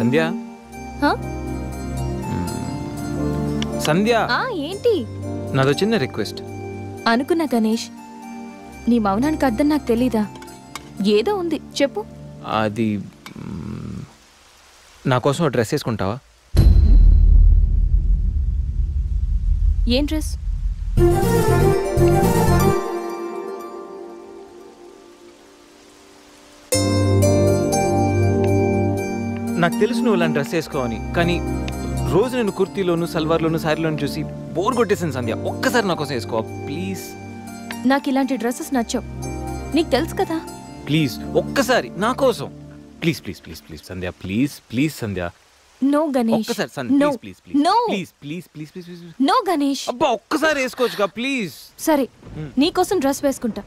సంధ్య సంధ్య ఏంటి? నాదో చిన్న రిక్వెస్ట్. అనుకున్నా గణేష్, నీ మౌనానికి అర్థం నాకు తెలీదా? ఏదో ఉంది, చెప్పు. అది నా కోసం ఒక డ్రెస్ వేసుకుంటావా? ఏం డ్రెస్? నాకు తెలుసు నువ్వు ఇలాంటి డ్రెస్ వేసుకోవని, కానీ రోజు నేను కుర్తీలోను సల్వార్లోను శారీలోను చూసి బోర్ కొట్టేసాను సంధ్య. ఒక్కసారి నా కోసం వేసుకోవా ప్లీజ్? నాకు ఇలాంటి డ్రెస్సెస్ నచ్చవు, నీకు తెలుసు కదా. ప్లీజ్ ఒక్కసారి నా కోసం. Please please please please Sandhya, please please Sandhya. No Ganesh, ఒక్కసారి Sandhya, please please no please please please please please. No Ganesh. అబ్బా ఒక్కసారి వేసుకోవచ్చుగా ప్లీజ్. సరే, నీకోసం డ్రెస్ వేసుకుంటా.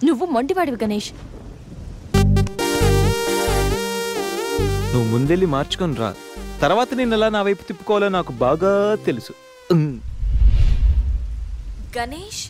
నువ్వు మొండివాడివి గణేష్. నువ్వు ముందెళ్ళి మార్చుకొని రా, తర్వాత నేను ఎలా నా వైపు తిప్పుకోవాలో నాకు బాగా తెలుసు. Ganesh,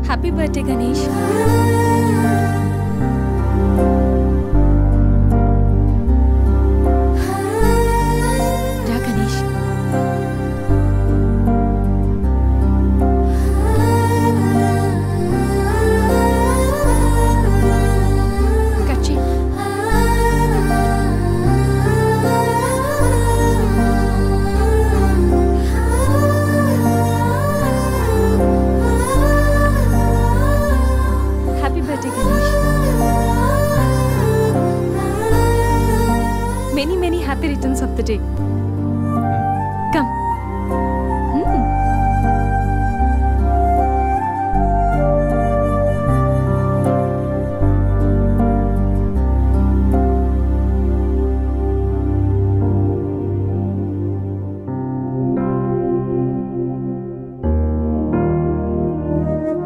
happy birthday Ganesh. రా గణేష్. కట్ చేయి. Many, many happy returns of the day. Come.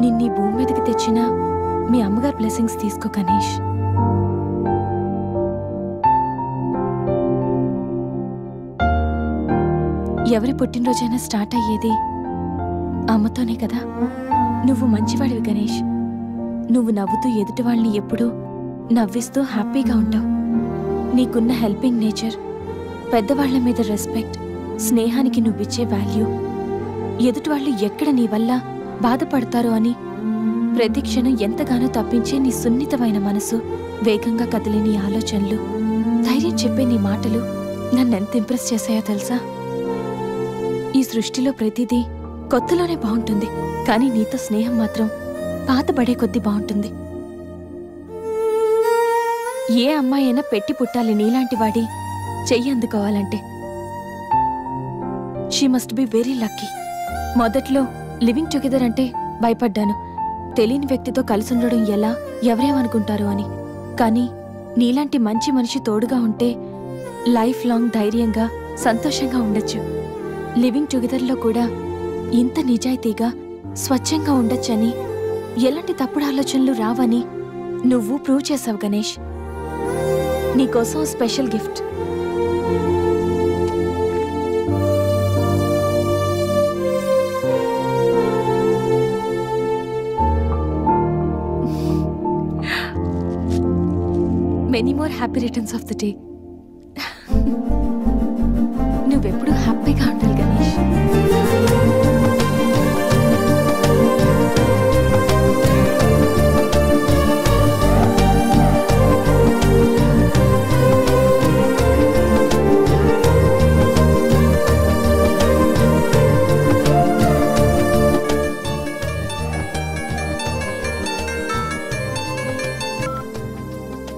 నిన్నీ భూమి మీదకి తెచ్చిన మీ అమ్మగారి బ్లెస్సింగ్స్ తీసుకో గణేష్. ఎవరి పుట్టినరోజైనా స్టార్ట్ అయ్యేది అమ్మతోనే కదా. నువ్వు మంచివాడివి గణేష్. నువ్వు నవ్వుతూ ఎదుటి వాళ్ళని ఎప్పుడూ నవ్విస్తూ హ్యాపీగా ఉంటావు. నీకున్న హెల్పింగ్ నేచర్, పెద్దవాళ్ల మీద రెస్పెక్ట్, స్నేహానికి నువ్విచ్చే వాల్యూ, ఎదుటి వాళ్ళు ఎక్కడ నీ వల్ల బాధపడతారో అని ప్రతి క్షణం ఎంతగానో తప్పించే నీ సున్నితమైన మనసు, వేగంగా కదిలే నీ ఆలోచనలు, ధైర్యం చెప్పే నీ మాటలు నన్నెంత ఇంప్రెస్ చేశాయో తెలుసా? ఈ సృష్టిలో ప్రతిదీ కొత్తలోనే బాగుంటుంది, కానీ నీతో స్నేహం మాత్రం పాతబడే కొద్దీ బాగుంటుంది. ఏ అమ్మాయి అయినా పెట్టి పుట్టాలి నీలాంటి వాడి చెయ్యి అందుకోవాలంటే. She must be very lucky. మొదట్లో లివింగ్ టుగెదర్ అంటే భయపడ్డాను, తెలియని వ్యక్తితో కలిసి ఉండడం ఎలా, ఎవరేమనుకుంటారు అని. కానీ నీలాంటి మంచి మనిషి తోడుగా ఉంటే లైఫ్ లాంగ్ ధైర్యంగా సంతోషంగా ఉండొచ్చు. లివింగ్ టుగెదర్లో కూడా ఇంత నిజాయితీగా స్వచ్ఛంగా ఉండొచ్చని, ఎలాంటి తప్పుడు ఆలోచనలు రావని నువ్వు ప్రూవ్ చేసావు గణేష్. నీకోసం special gift. Many more happy returns of the day. నువ్వెప్పుడు హ్యాపీగా ఉండాలి గణేష్.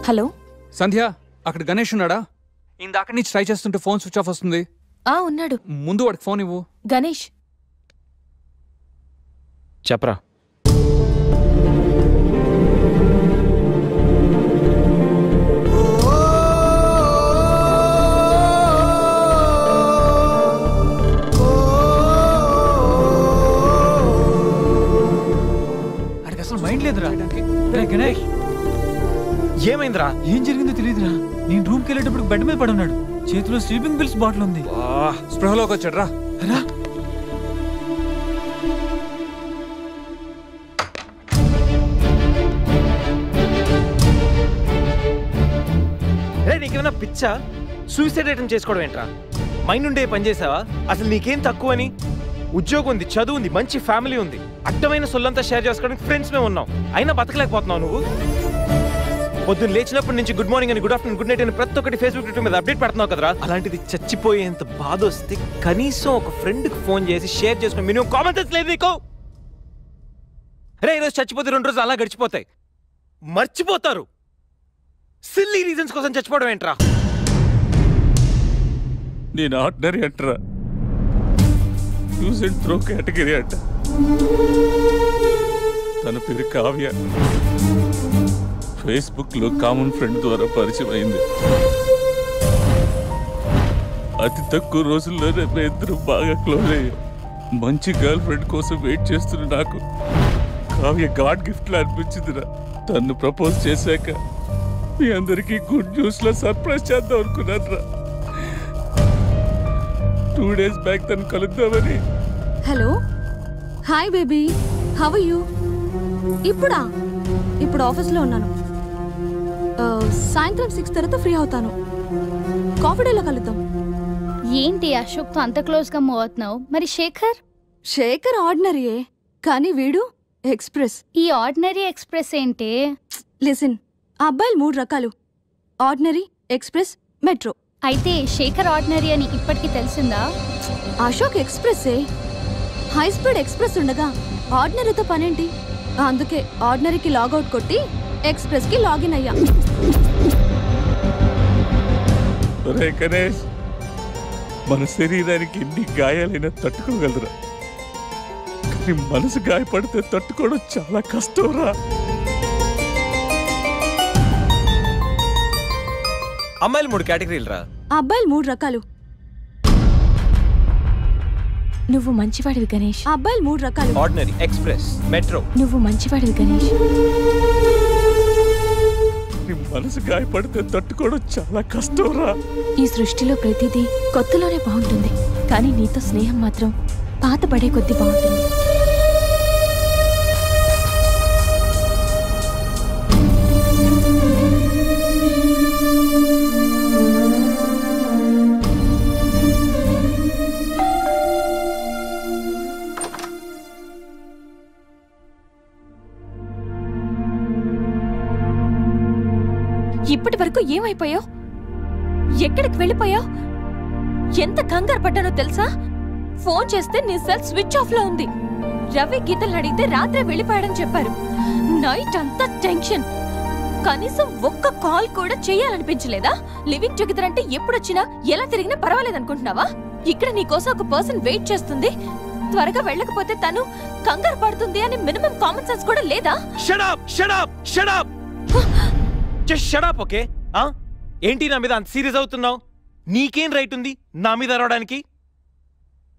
హలో సంధ్య, అక్కడ గణేష్ ఉన్నాడా? ఇందాక నుంచి ట్రై చేస్తుంటే ఫోన్ స్విచ్ ఆఫ్ వస్తుంది. ఉన్నాడు. ముందు వాడికి ఫోన్ ఇవ్వు. గణేష్ చెప్పరా. అడికి అసలు మైండ్ లేదురా. గణేష్ ఏమైందిరా? ఏం జరిగిందో తెలియదురా. నేను రూమ్కి వెళ్ళేటప్పుడు బెడ్ మీద పడున్నాడు, చేతిలో స్లీపింగ్ పిల్స్ బాటిల్ ఉంది. స్పృహలోకి వచ్చాడు రా. నీకేమైనా పిచ్చా? సూసైడ్ అటెంప్ట్ చేసుకోవడం ఏంట్రా? మైండ్ ఉండే పని చేసావా? అసలు నీకేం తక్కువని? ఉద్యోగం ఉంది, చదువు ఉంది, మంచి ఫ్యామిలీ ఉంది, అడ్డమైన సొల్లంతా షేర్ చేసుకోవడానికి ఫ్రెండ్స్ మేము ఉన్నాం. అయినా బతకలేకపోతున్నావు నువ్వు. పొద్దున్న లేచినప్పటి నుంచి గుడ్ మార్నింగ్ అని, గుడ్ ఆఫ్టర్నూన్, గుడ్ నైట్ అని ప్రతి ఒక్కటి ఫేస్బుక్ ట్విట్టర్ మీద అప్డేట్ పెడుతున్నావు కదరా. అలాంటిది చచ్చిపోయేంత బాధ వస్తే కనీసం ఒక ఫ్రెండ్కి ఫోన్ చేసి షేర్ చేసుకుని మినిమం కామన్ సెన్స్ లేదు నీకు? ఈరోజు చచ్చిపోతే 2 రోజులు అలా గడిచిపోతాయి, మర్చిపోతారు. సిల్లీ రీజన్స్ కోసం చచ్చిపోవడం ఏంట్రా? నేను ఆర్డినరీ అంటరా, యూజ్ అండ్ త్రో కేటగిరీ అంట. తన పేరు కావ్య, ఫేస్బుక్ లో కామన్ ఫ్రెండ్ ద్వారా పరిచయం అయింది. అతి తక్కువ రోజుల్లోనే ఇద్దరు బాగా క్లోజ్ అయ్యాం. మంచి గర్ల్ ఫ్రెండ్ కోసం వెయిట్ చేస్తున్న నాకు కావ్య గాడ్ గిఫ్ట్ లా అనిపించిందిరా. తను ప్రపోజ్ చేశాక మీ అందరికీ గుడ్ న్యూస్ లో సర్ప్రైజ్ చేద్దాం అనుకున్నాను రా. 2 days బ్యాక్ తను కలుద్దామని. Hello, hi baby, how are you? ఇప్పుడు ఆఫీస్లో ఉన్నాను. సాయంత్రం 6 తర్వాత ఫ్రీ అవుతాను. కాఫీ డేలో కలుద్దాం. ఏంటి అశోక్తో అంత క్లోజ్గా మూవ్ అవుతున్నావు? మరి శేఖర్ ఆర్డినరీయే, కానీ వీడు ఎక్స్ప్రెస్. ఈ ఆర్డినరీ ఎక్స్ప్రెస్ ఏంటి? లిసన్, ఆ అబ్బాయిలు 3 రకాలు: ఆర్డినరీ, ఎక్స్ప్రెస్, మెట్రో. అయితే శేఖర్ ఆర్డినరీ అని ఇప్పటికి తెలిసిందా? అశోక్ ఎక్స్ప్రెస్సే. హై స్పీడ్ ఎక్స్ప్రెస్ ఉండగా ఆర్డినరీతో పనేంటి? అందుకే ఆర్డినరీకి లాగౌట్ కొట్టి ఎక్స్ప్రెస్కి లాగిన్ అయ్యా. గణేష్, మన శరీరానికి ఎన్ని గాయాలైనా తట్టుకోగలరా, కానీ మనసు గాయపడితే తట్టుకోవడం చాలా కష్టంరా. అమ్మాయిలు 3 కేటగిరీలు రా. అబ్బాయిలు 3 రకాలు. నువ్వు మంచివాడివి గణేష్. అబ్బాయిలు 3 రకాలు: ఆర్డినరీ, ఎక్స్ప్రెస్, మెట్రో. నువ్వు మంచివాడివి గణేష్. మనసు గాయపడితే తట్టుకోవడం చాలా కష్టంరా. ఈ సృష్టిలో ప్రతిదీ కొత్తలోనే బాగుంటుంది, కానీ నీతో స్నేహం మాత్రం పాత పడే కొద్దీ బాగుంటుంది. ఇప్పటి వరకు ఏమైపోయావు? ఎక్కడికి వెళ్ళిపోయావు? ఎంత కంగారు పడ్డానో తెలుసా? ఫోన్ చేస్తే నీ సెల్ స్విచ్ ఆఫ్ లో ఉంది. రవి గీతలు అడిగితే రాత్రే వెళ్ళిపోయాడని చెప్పారు. నైట్ అంతా టెన్షన్. కనీసం ఒక్క కాల్ కూడా చేయాలనిపించలేదా? లివింగ్ టుగెదర్ అంటే ఎప్పుడొచ్చినా ఎలా తిరిగినా పర్వాలేదనుకుంటున్నావా? ఇక్కడ నీకోసం ఒక పర్సన్ వెయిట్ చేస్తుంది. త్వరగా వెళ్ళకపోతే తను కంగారు పడుతుంది అని మినిమం కామన్ సెన్స్ కూడా లేదా? Shut up shut up shut up just shut up. Okay, ఏంటి నా మీద అంత సీరియస్ అవుతున్నావు? నీకేం రైట్ ఉంది నా మీద అరవడానికి?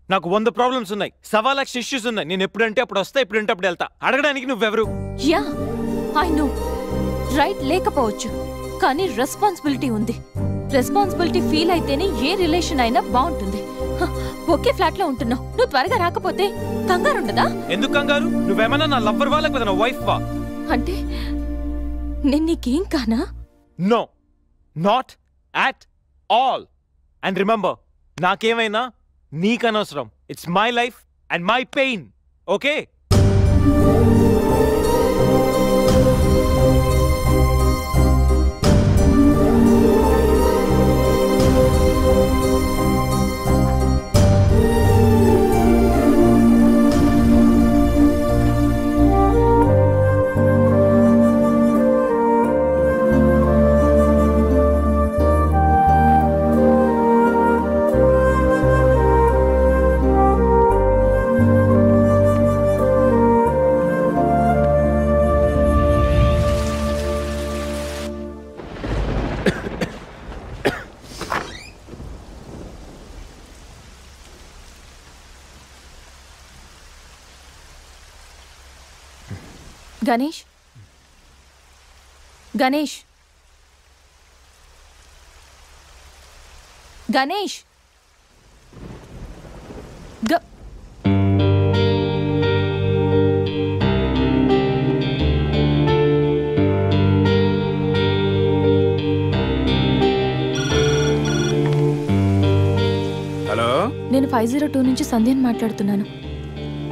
నాకు 100 ప్రాబ్లమ్స్ ఉన్నాయి, 1.25 లక్ష ఇష్యూస్ ఉన్నాయి. నేను ఎప్పుడంటే అప్పుడు వస్తా, ఎప్పుడంటే అప్పుడు వెళ్తా. అడగడానికి నువ్వెవరు? యా ఐ నో, రైట్ లేకపోవచ్చు, కానీ రెస్పాన్సిబిలిటీ ఉంది. రెస్పాన్సిబిలిటీ ఫీల్ అయితేనే ఏ రిలేషన్ అయినా బాగుంటుంది. ఒకే ఫ్లాట్ లో ఉంటున్నావు, నువ్వు త్వరగా రాకపోతే కంగారు ఉండదా? ఎందుకు కంగారు? నువ్వేమన్నా నా లవ్వర్ వా లేకపోతే నా వైఫ్ వా? అంటే నేను నీకేం కానా? No, not at all. And remember, నాకేమైనా నీకనవసరం. It's my life and my pain. Okay? Ganesh, Ganesh, Ganesh, hello, నేను 502 నుంచి సంధ్యని మాట్లాడుతున్నాను.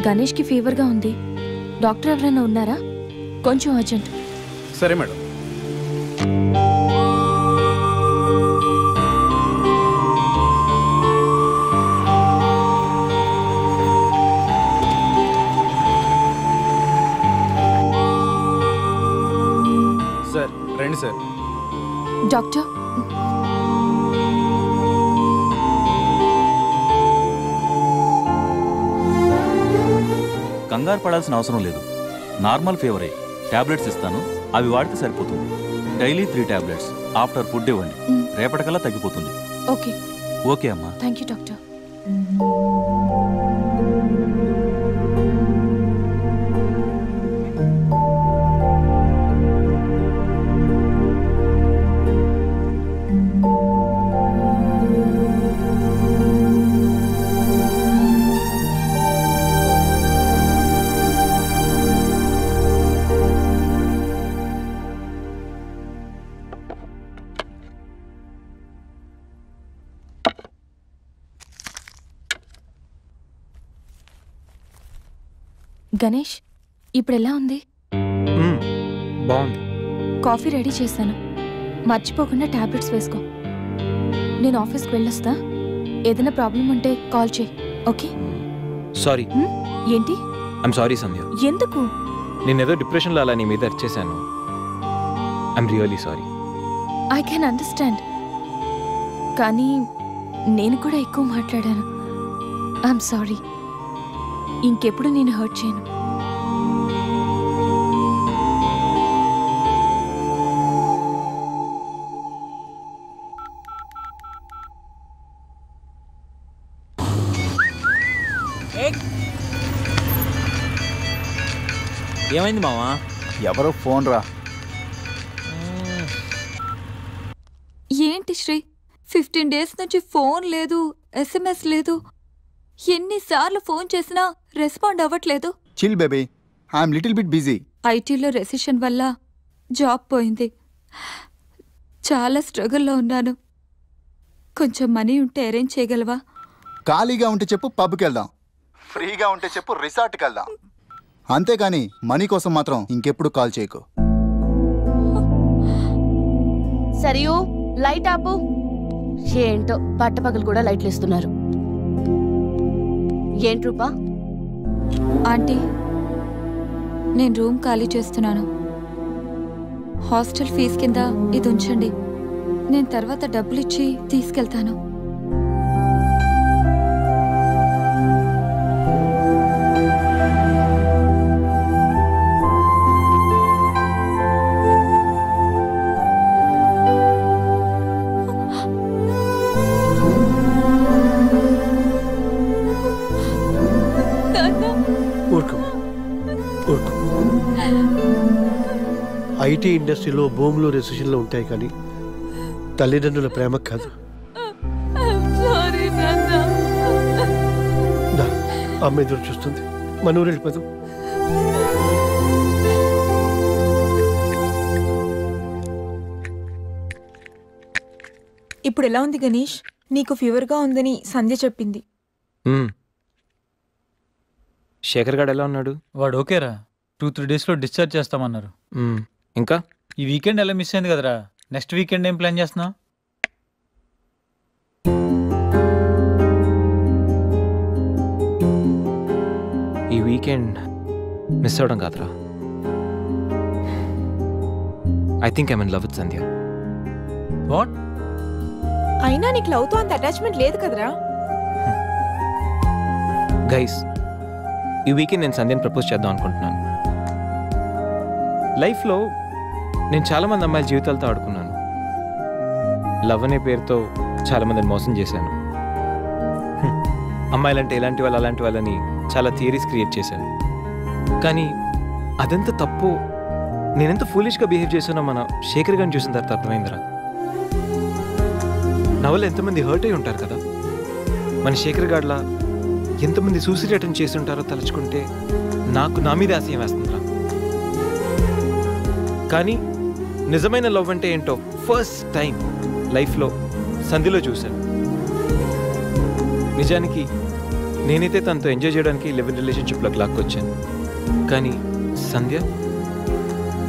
గణేష్కి ఫీవర్గా ఉంది. డాక్టర్ ఎవరైనా ఉన్నారా? కొంచెం అర్జెంట్. సరే మేడం. సార్ రండి సార్. డాక్టర్, కంగారు పడాల్సిన అవసరం లేదు. నార్మల్ ఫీవరే. టాబ్లెట్స్ ఇస్తాను, అవి వాడితే సరిపోతుంది. Daily 3 tablets. ఆఫ్టర్ ఫుడ్ ఇవ్వండి, రేపటికల్లా తగ్గిపోతుంది. ఓకే. ఓకే అమ్మా. Thank you doctor. గణేష్, ఇప్పుడు ఎలా ఉంది? బాగుంది. కాఫీ రెడీ చేశాను, మర్చిపోకుండా టాబ్లెట్స్ వేసుకో. నేను ఆఫీస్కి వెళ్ళొస్తా. ఏదైనా ప్రాబ్లం ఉంటే కాల్ చేయి. ఓకే? సారీ. ఏంటి? I'm sorry Sandhya. ఎందుకు? నేనేదో డిప్రెషన్లో అలా నీ మీద అరిచేశాను. I'm really sorry. I can understand, కానీ నేను కూడా ఎక్కువ మాట్లాడాను. I'm sorry. ఇంకెప్పుడు నేను హర్ట్ చేయను. ఏమైంది మావా? ఎవరో ఫోన్ రా. ఏంటి శ్రీ, 15 డేస్ నుంచి ఫోన్ లేదు, SMS లేదు. ఎన్నిసార్లు ఫోన్ చేసినా రెస్పాండ్ అవ్వట్లేదు. Chill baby, I'm little bit busy. ఐటీలో రెసిషన్ వల్ల జాబ్ పోయింది. చాలా స్ట్రగుల్లో ఉన్నాను. కొంచెం మనీ ఉంటే అరేంజ్ చేయగలవా? ఖాళీగా ఉంటే చెప్పు, పబ్కి వెళ్దాం. ఫ్రీగా ఉంటే చెప్పు, రిసార్ట్కి వెళ్దాం. అంతేగాని మనీ కోసం మాత్రం ఇంకెప్పుడు కాల్ చేయకు. సరియు, లైట్ ఆపు. ఏంటో పట్టపగలు కూడా లైట్లు ఇస్తున్నారు. ఏంటి రూపా? ఆంటీ, నేను రూమ్ ఖాళీ చేస్తున్నాను. హాస్టల్ ఫీజు కింద ఇది ఉంచండి. నేను తర్వాత డబ్బులు ఇచ్చి తీసుకెళ్తాను. ఐటీ ఇండస్ట్రీలో భూములు రెసిషన్లో ఉంటాయి కానీ తల్లిదండ్రుల ప్రేమ కాదు. అమ్మ ఎదురు చూస్తుంది. మన ఊరు వెళ్ళిపోదాం. ఇప్పుడు ఎలా ఉంది గణేష్? నీకు ఫీవర్గా ఉందని సంధ్య చెప్పింది. శేఖర్ గారు ఎలా ఉన్నాడు? వాడు ఓకేరా. 2-3 డేస్లో డిశ్చార్జ్ చేస్తామన్నారు. ఇంకా ఈ వీకెండ్ ఎలా మిస్ అయింది కదరా. నెక్స్ట్ వీకెండ్ ఏం ప్లాన్ చేస్తున్నావు? ఈ వీకెండ్ మిస్ అవడం కాదురా. I think I'm in love with Sandhya. What? అయినా నీకు లవ్తో అంత అటాచ్మెంట్ లేదు కదరా. గైస్, ఈ వీకెండ్ నేను సంధ్యని ప్రపోజ్ చేద్దాం అనుకుంటున్నాను. లైఫ్లో నేను చాలామంది అమ్మాయిల జీవితాలతో ఆడుకున్నాను. లవ్ అనే పేరుతో చాలామందిని మోసం చేశాను. అమ్మాయిలంటే ఇలాంటి వాళ్ళు అలాంటి వాళ్ళని చాలా థియరీస్ క్రియేట్ చేశాను. కానీ అదెంత తప్పు, నేనెంత ఫూలిష్గా బిహేవ్ చేశానో మన శేఖర్ గారిని చూసిన తర్వాత అర్థమైందిరా. నా వల్ల ఎంతమంది హర్ట్ అయి ఉంటారు కదా. మన శేఖర్ గారిలా ఎంతమంది సూసైడ్ అటెంప్ట్ చేసి ఉంటారో తలుచుకుంటే నాకు నా మీద ఆశయం వేస్తుందిరా. కానీ నిజమైన లవ్ అంటే ఏంటో ఫస్ట్ టైం లైఫ్లో సంధ్యలో చూశాను. నిజానికి నేనైతే తనతో ఎంజాయ్ చేయడానికి లివ్ ఇన్ రిలేషన్షిప్లోకి లాక్కొచ్చాను. కానీ సంధ్య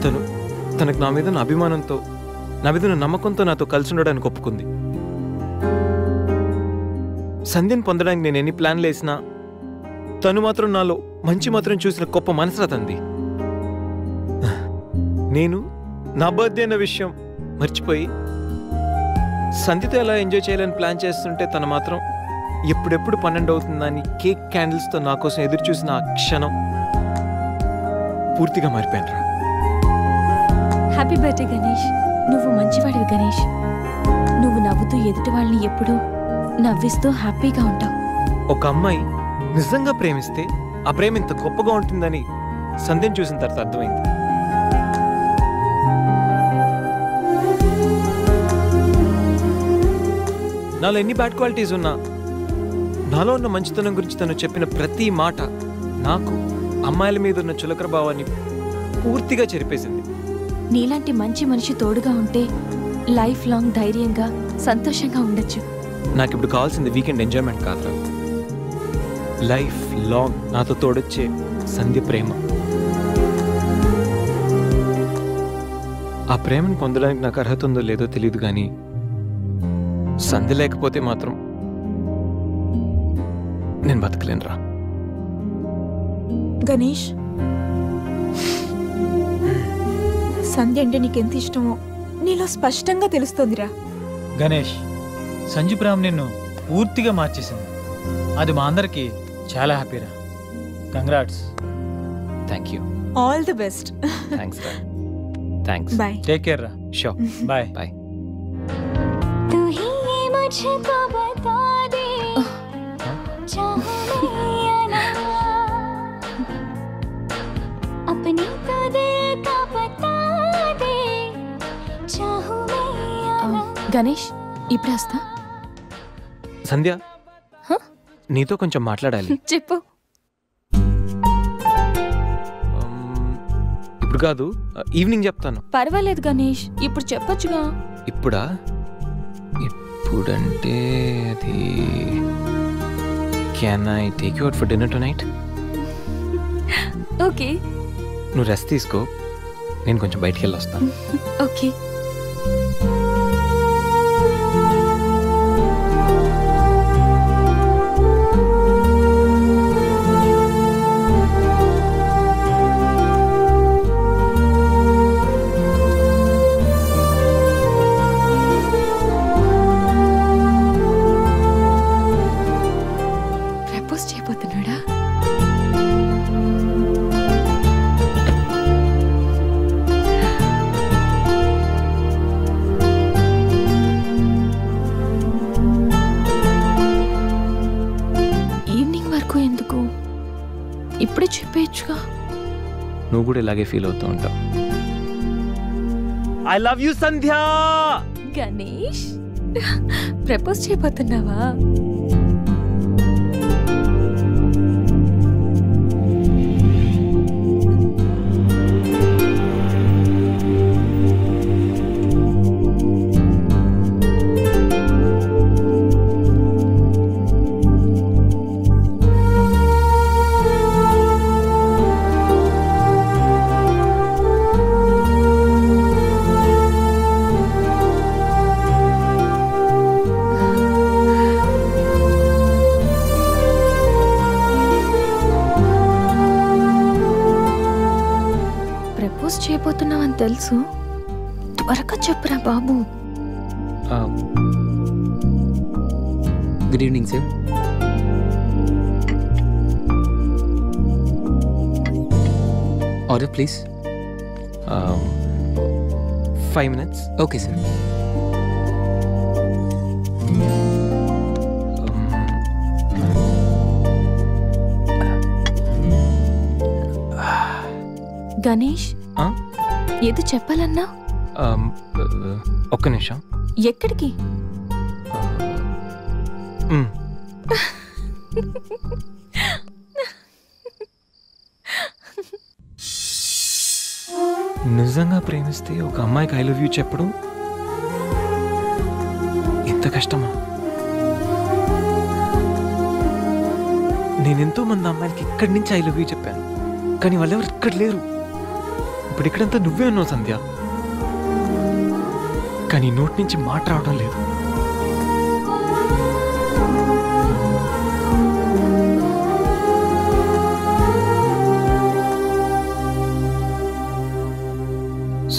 తనకు నా మీద అభిమానంతో, నా మీద నమ్మకంతో నాతో కలిసి ఉండడానికి ఒప్పుకుంది. సంధ్యను పొందడానికి నేను ఎన్ని ప్లాన్లు వేసినా తను మాత్రం నాలో మంచి మాత్రం చూసిన గొప్ప మనసురా తంది. నేను నా బర్త్డే అన్న విషయం మర్చిపోయి సంధ్యతో ఎలా ఎంజాయ్ చేయాలని ప్లాన్ చేస్తుంటే తను మాత్రం ఎప్పుడెప్పుడు 12 అవుతుందని కేక్ క్యాండిల్స్తో నా కోసం ఎదురు చూసిన ఆ క్షణం పూర్తిగా మారిపోయాను. Happy birthday Ganesh. నువ్వు మంచివాడివి గణేష్. నువ్వు నవ్వుతూ ఎదుటి వాళ్ళని ఎప్పుడూ నవ్విస్తూ హ్యాపీగా ఉంటావు. ఒక అమ్మాయి నిజంగా ప్రేమిస్తే ఆ ప్రేమ ఇంత గొప్పగా ఉంటుందని సంధ్యను చూసిన తర్వాత అర్థమైంది. నాలో ఎన్ని బ్యాడ్ క్వాలిటీస్ ఉన్నా నాలో ఉన్న మంచితనం గురించి తను చెప్పిన ప్రతి మాట నాకు అమ్మాయిల మీద ఉన్న చులకర భావాన్ని పూర్తిగా చెరిపేసింది. నీలాంటి మంచి మనిషి తోడుగా ఉంటే లైఫ్ లాంగ్ ధైర్యంగా సంతోషంగా ఉండొచ్చు. నాకు ఇప్పుడు కావాల్సింది వీకెండ్ ఎంజాయ్మెంట్ కాదురా, లైఫ్ లాంగ్ నాతో తోడొచ్చే సంధ్య ప్రేమ. ఆ ప్రేమను పొందడానికి నాకు అర్హత ఉందో లేదో తెలియదు, కానీ సంధ్య లేకపోతే మాత్రం నేను బతకలేనురా. గణేష్, సంధ్య అంటే నీకెంత ఇష్టమో నీలో స్పష్టంగా తెలుస్తోందిరా. గణేష్, సంజు ప్రేమ నిన్ను పూర్తిగా మార్చేసింది. అది మా అందరికి చాలా హ్యాపీరా. Congrats. Thank you. All the best. Thanks రా. థ్యాంక్స్. బాయ్. టేక్ కేర్ రా. షూర్. బాయ్. బాయ్. मुझको बता दे चाहूं मैं या ना, अपनी तो दिल का बता दे चाहूं मैं या ना. గణేష్, ఇప్పుడు వస్తా. సంధ్య, నీతో కొంచెం మాట్లాడాలి. చెప్పు. ఇప్పుడు కాదు, ఈవినింగ్ చెప్తాను. పర్వాలేదు గణేష్, ఇప్పుడు చెప్పొచ్చుగా. ఇప్పుడా? ఇప్పుడంటే అది can I take you out for dinner tonight? Okay. నువ్వు రెస్ట్ తీసుకో, నేను కొంచెం బయటికి వెళ్ళి వస్తాను. ఓకే. నువ్వు కూడా ఇలాగే ఫీల్ అవుతూ ఉంటావు. I love you Sandhya. Ganesh propose చేయబోతున్నావా? చేయబోతున్నావని తెలుసు, త్వరగా చెప్పురా బాబు. Good evening sir. Order please. 5 minutes. Okay sir. Ganesh ఏదో చెప్పాలన్నా? ఒక్క నిమిషం. ఎక్కడికి? నిజంగా ప్రేమిస్తే ఒక అమ్మాయికి ఐ లవ్ యూ చెప్పడం ఎంత కష్టమా? నేనెంతో మంది అమ్మాయిలకి ఇక్కడి నుంచి ఐ లవ్ యూ చెప్పాను, కానీ వాళ్ళెవరు ఇక్కడ లేరు. ఇప్పుడు ఇక్కడంతా నువ్వే ఉన్నావు సంధ్య, కానీ నోటి నుంచి మాట రావడం లేదు.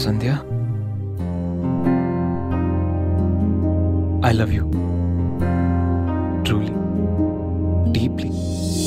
సంధ్య, ఐ లవ్ యూ.